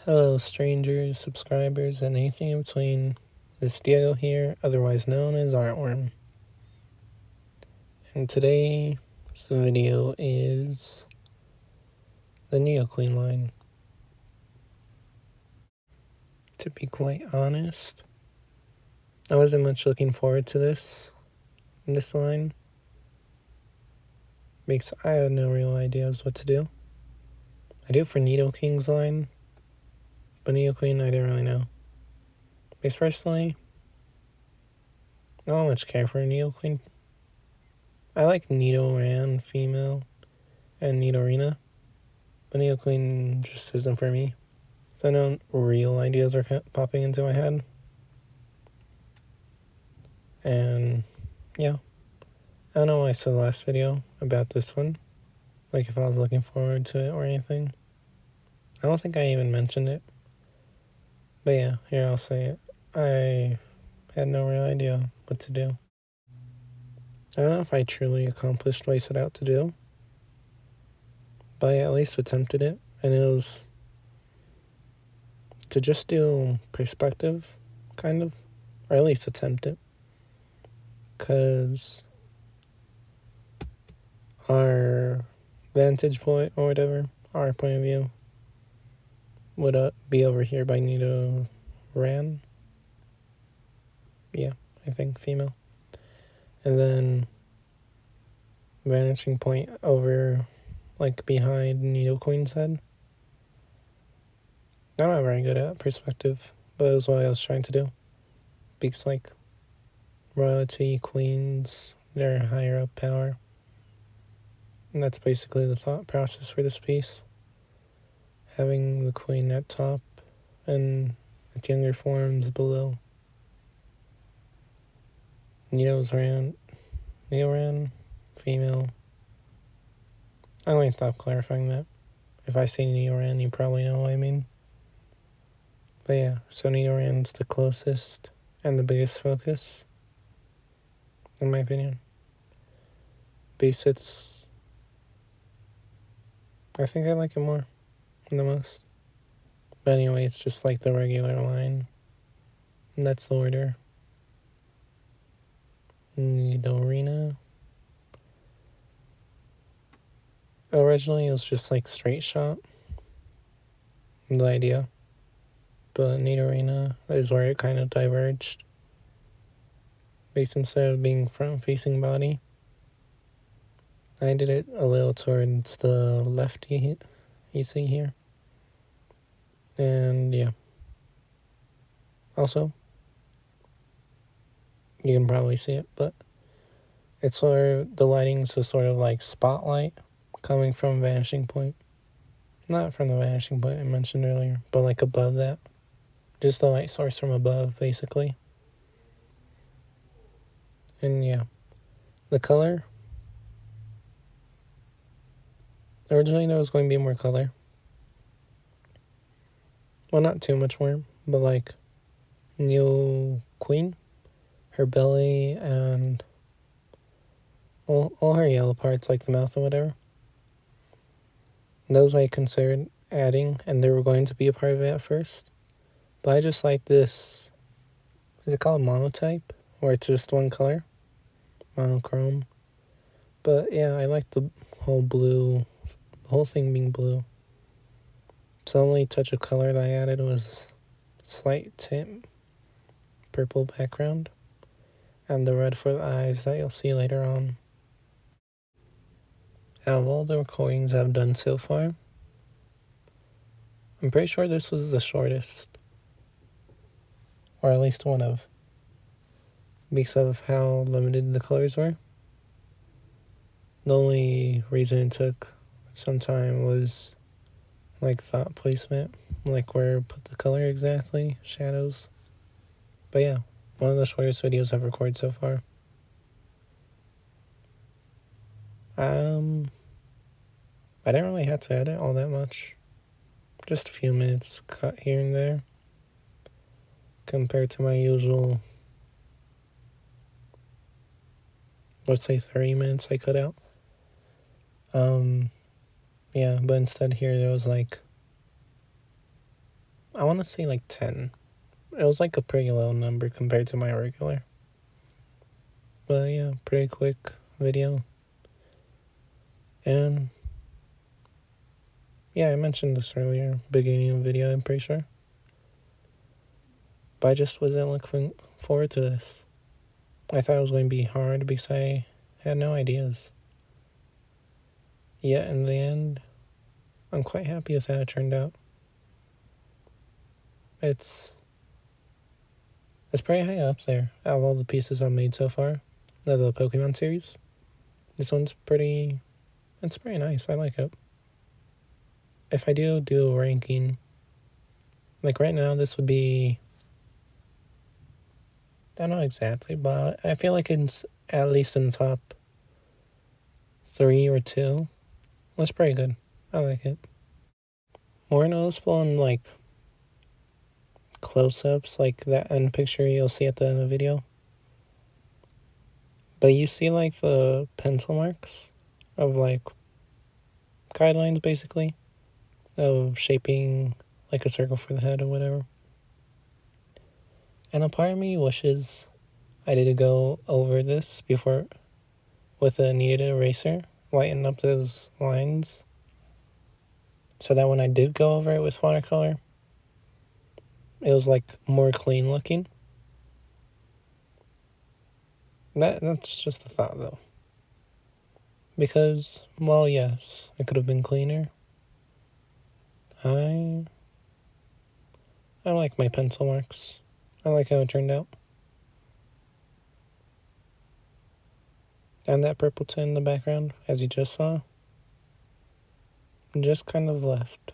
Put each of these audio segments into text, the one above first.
Hello strangers, subscribers, and anything in between. It's Diego here, otherwise known as Artworm. And today's video is the Nidoqueen line. To be quite honest, I wasn't much looking forward to this line, because I had no real ideas what to do. I do for Nidoking's line, but Nidoqueen I didn't really know. Because personally, I don't much care for Nidoqueen. I like Nidoran female and Nidorina, but Nidoqueen just isn't for me. So no real ideas are popping into my head. And yeah, I don't know why I said the last video about this one, like if I was looking forward to it or anything. I don't think I even mentioned it. But yeah, here I'll say it. I had no real idea what to do. I don't know if I truly accomplished what I set out to do, but I at least attempted it, and it was to just do perspective, kind of, or at least attempt it, because our vantage point or whatever, our point of view, would be over here by Nidoran. Yeah, I think female. And then vanishing point over, like, behind Nidoqueen's head. I'm not very good at perspective, but it was what I was trying to do. Because, like, royalty, queens, they're higher up power. And that's basically the thought process for this piece. Having the queen at top and its younger forms below. Nidoran, female. I'm going to stop clarifying that. If I say Nidoran, you probably know what I mean. But yeah, so Nidoran's the closest and the biggest focus, in my opinion. Base hits, I think I like it more than the most. But anyway, it's just like the regular line. And that's the order. Nidorina. Originally, it was just like straight shot. The idea. But Nidorina is where it kind of diverged. Based instead of being front-facing body, I did it a little towards the lefty you see here. And yeah. Also, you can probably see it, but it's where the lighting's a sort of like spotlight coming from vanishing point. Not from the vanishing point I mentioned earlier, but like above that. Just the light source from above, basically. And yeah. The color. Originally there was going to be more color. Well, not too much more, but like Nidoqueen, her belly, and all her yellow parts, like the mouth and whatever. Those I considered adding, and they were going to be a part of it at first. But I just like this, is it called monotype? Where it's just one color? Monochrome. But yeah, I like the whole blue, the whole thing being blue. So the only touch of color that I added was slight tint purple background, and the red for the eyes that you'll see later on. Out of all the recordings I've done so far, I'm pretty sure this was the shortest. Or at least one of. Because of how limited the colors were. The only reason it took some time was like thought placement. Like where to put the color exactly. Shadows. But yeah, one of the shortest videos I've recorded so far. I didn't really have to edit all that much. Just a few minutes cut here and there. Compared to my usual, let's say 30 minutes I cut out. Yeah, but instead here there was like I want to say like 10. It was like a pretty low number compared to my regular. But yeah, pretty quick video. And yeah, I mentioned this earlier, beginning of the video, I'm pretty sure. But I just wasn't looking forward to this. I thought it was going to be hard because I had no ideas. Yet in the end, I'm quite happy with how it turned out. It's pretty high up there out of all the pieces I've made so far of the Pokemon series. This one's pretty nice. I like it. If I do a ranking, like right now, this would be, I don't know exactly, but I feel like it's at least in the top 3 or 2. That's pretty good. I like it. More noticeable in like close-ups, like that end picture you'll see at the end of the video. But you see like the pencil marks of like guidelines basically of shaping like a circle for the head or whatever. And a part of me wishes I did go over this before with a kneaded eraser, lighten up those lines so that when I did go over it with watercolor, it was like more clean looking. That's just a thought though. Because, well, yes, it could have been cleaner. I like my pencil marks. I like how it turned out. And that purple tint in the background, as you just saw, just kind of left.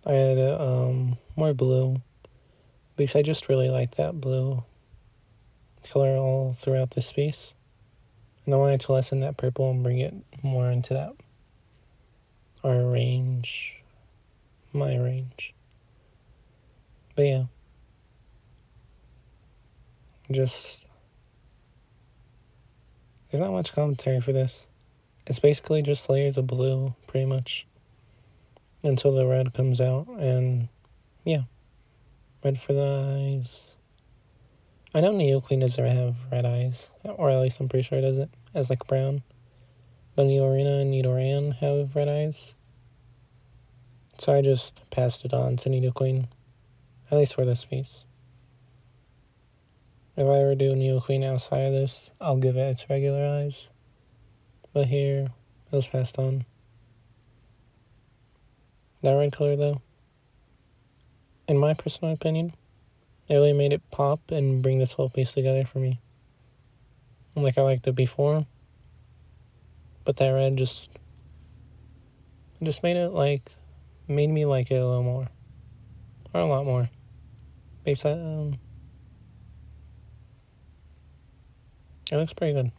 I had more blue because I just really like that blue color all throughout this space. And I wanted to lessen that purple and bring it more into that our range, my range. But yeah, just there's not much commentary for this. It's basically just layers of blue, pretty much, until the red comes out, and yeah, red for the eyes. I know Nidoqueen doesn't have red eyes, or at least I'm pretty sure it doesn't, as like brown. But Nidorina and Nidoran have red eyes. So I just passed it on to Nidoqueen, at least for this piece. If I ever do Nidoqueen outside of this, I'll give it its regular eyes. But here, it was passed on. That red color though, in my personal opinion, it really made it pop and bring this whole piece together for me. Like I liked it before, but that red just made it made me like it a little more, or a lot more. It looks pretty good.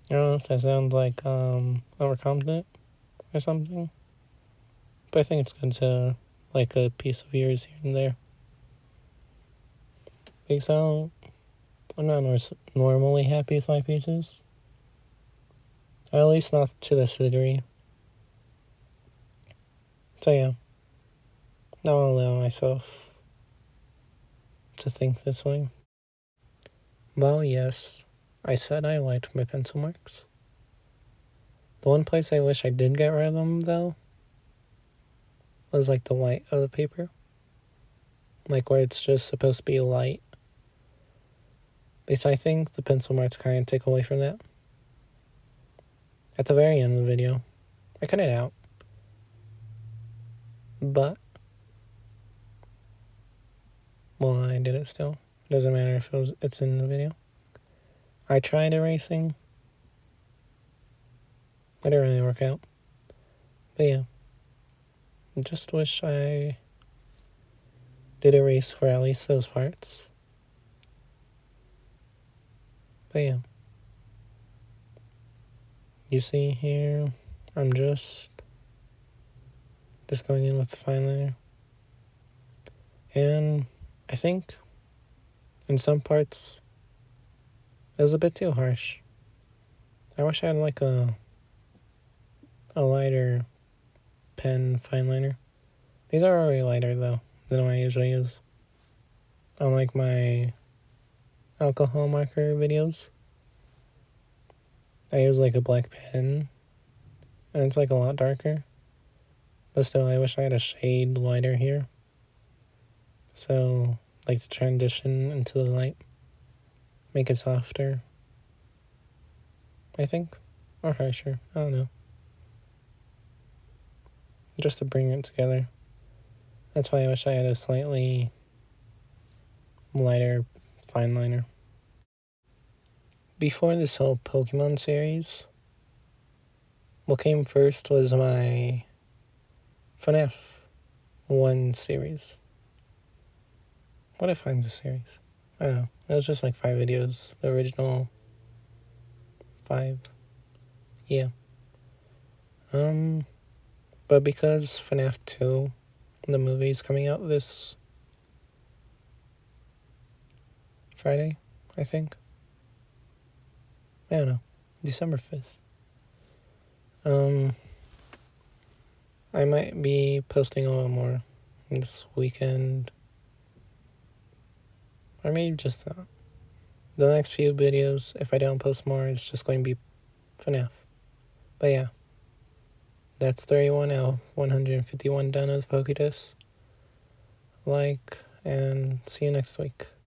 I don't know if that sounds like overconfident or something, but I think it's good to like a piece of yours here and there. Because I'm not normally happy with my pieces, or at least not to this degree. So yeah, I'll allow myself to think this way. Well, yes, I said I liked my pencil marks. The one place I wish I did get rid of them, though, was like the white of the paper. Like where it's just supposed to be light. Because I think the pencil marks kind of take away from that. At the very end of the video, I cut it out. But, well, I did it still. It doesn't matter if it's in the video. I tried erasing. It didn't really work out. But yeah. Just wish I did erase for at least those parts. But yeah. You see here, I'm just going in with the fine liner. And I think in some parts it was a bit too harsh. I wish I had like a lighter pen fine liner. These are already lighter though than what I usually use. Unlike my alcohol marker videos, I use like a black pen and it's like a lot darker. But still, I wish I had a shade lighter here. So, like to transition into the light, make it softer, I think, or harsher, I don't know. Just to bring it together. That's why I wish I had a slightly lighter fine liner. Before this whole Pokemon series, what came first was my FNAF 1 series. What defines a series? I don't know. It was just like 5 videos. The original 5. Yeah. But because FNAF 2, the movie, is coming out this Friday, I think. I don't know. December 5th. I might be posting a little more this weekend. Or maybe just the next few videos, if I don't post more, it's just going to be FNAF. But yeah. That's 31 out of 151 done with Pokédex. Like, and see you next week.